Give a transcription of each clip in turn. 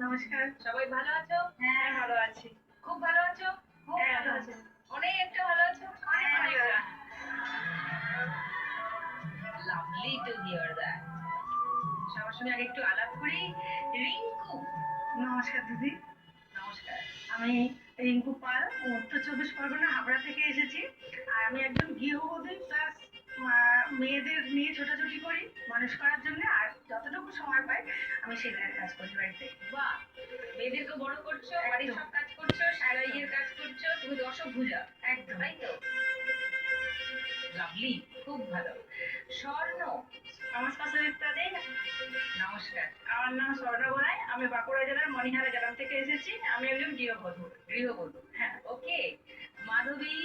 নমস্কার। সবাই ভালো আছো? হ্যাঁ, ভালো আছি। খুব ভালো আছো? খুব হ্যাঁ, ভালো আছি। অনেকটা ভালো আছো? অনেক ভালো। Lovely to hear that. সবার সঙ্গে আগে একটু আলাপ করি। রিঙ্কু, নমস্কার দিদি। নমস্কার। আমি রিঙ্কু পাল, উত্তর চব্বিশ পরগনা হাবড়া থেকে এসেছি। আর আমি একজন গৃহবধূ প্লাস মেয়েদের নিয়ে ছোটাছুটি করি মানুষ করার জন্য। আর যতটুকু সময় পাই আমি সেলাইয়ের কাজ করি বাড়িতে। বাহ, মেয়েদেরকে বড় করছো, বাড়ির একদম। সব কাজ করছো, সেলাইয়ের কাজ করছো, তুমি দশভুজা, একদম। তাই তো? লাভলি, খুব ভালো। স্বর্ণ, নমস্কার সুদীপ্তা দি। নমস্কার। আমার নাম স্বর্ণ গোড়াই, আমি বাঁকুড়া জেলার মণিহারা গ্রাম থেকে এসেছি। আমি একজন গৃহবধূ। গৃহবধূ, হ্যাঁ। ওকে। মাধবী,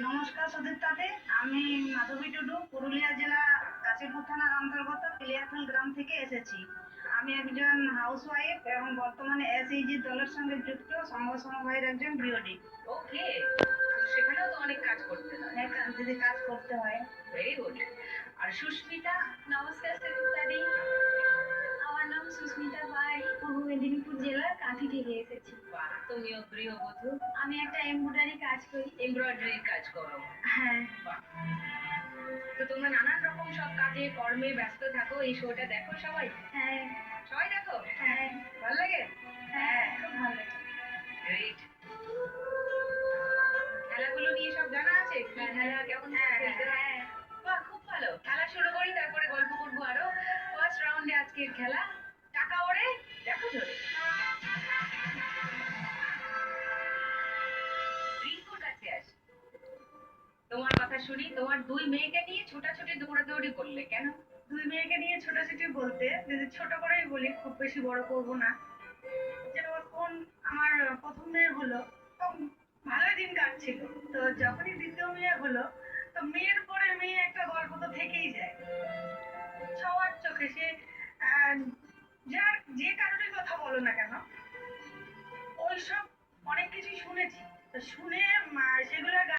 নমস্কার সুদীপ্তা দি। আমি মাধবী টুডু, পুরুলিয়া জেলা কাশীপুর থানার অন্তর্গত পিলিয়াখাল গ্রাম থেকে এসেছি। আমি একজন হাউসওয়াইফ এবং বর্তমানে এসএইচজি দলের সঙ্গে যুক্ত সংঘ সমবায়ের একজন বিওডি। ওকে। তো সেখানেও তো অনেক কাজ করতে হয়। হ্যাঁ, যদি কাজ করতে হয়। Very good. আর সুস্মিতা, নমস্কার সুদীপ্তাদি। আমার নাম সুস্মিতা পাই, পূর্ব মেদিনীপুর জেলার কাঁথি থেকে এসেছি। বাহ, তুমিও গৃহবধূ, আমি একটা এমব্রয়ডারি কাজ করি। এমব্রয়ডারির কাজ করো। হ্যাঁ। বাহ। তো তোমরা নানান রকম সব কাজে কর্মে ব্যস্ত থাকো, এই শোটা দেখো সবাই? হ্যাঁ। সবাই দেখো? হ্যাঁ। ভালো লাগে? হ্যাঁ, খুব ভালো লাগে। গ্রেট। খেলাগুলো নিয়ে সব জানা আছে? কি খেলা, কেমন হ্যাঁ, খেলতে হয়? হ্যাঁ। বাহ, খুব ভালো। খেলা শুরু করি, তারপরে গল্প করবো আরো। ফার্স্ট রাউন্ডে আজকের খেলা টাকা ওড়ে দেখো ধরে। রিঙ্কুর কাছে আসি। তোমার কথা শুনি। তোমার দুই মেয়েকে নিয়ে ছোটাছুটি দৌড়াদৌড়ি করলে কেন? দুই মেয়েকে নিয়ে ছোটাছুটি বলতে যদি ছোট করেই বলি, খুব বেশি বড় করবো না। যখন আমার প্রথম মেয়ে হলো তখন ভালোই দিন কাটছিল। তো যখনই দ্বিতীয় মেয়ে হলো, তো মেয়ের পরে মেয়ে একটা গল্প তো থেকেই যায় সবার চোখে। সে আহ, যার যে কারণে কথা বলো না কেন, ওইসব অনেক কিছুই শুনেছি। তো শুনে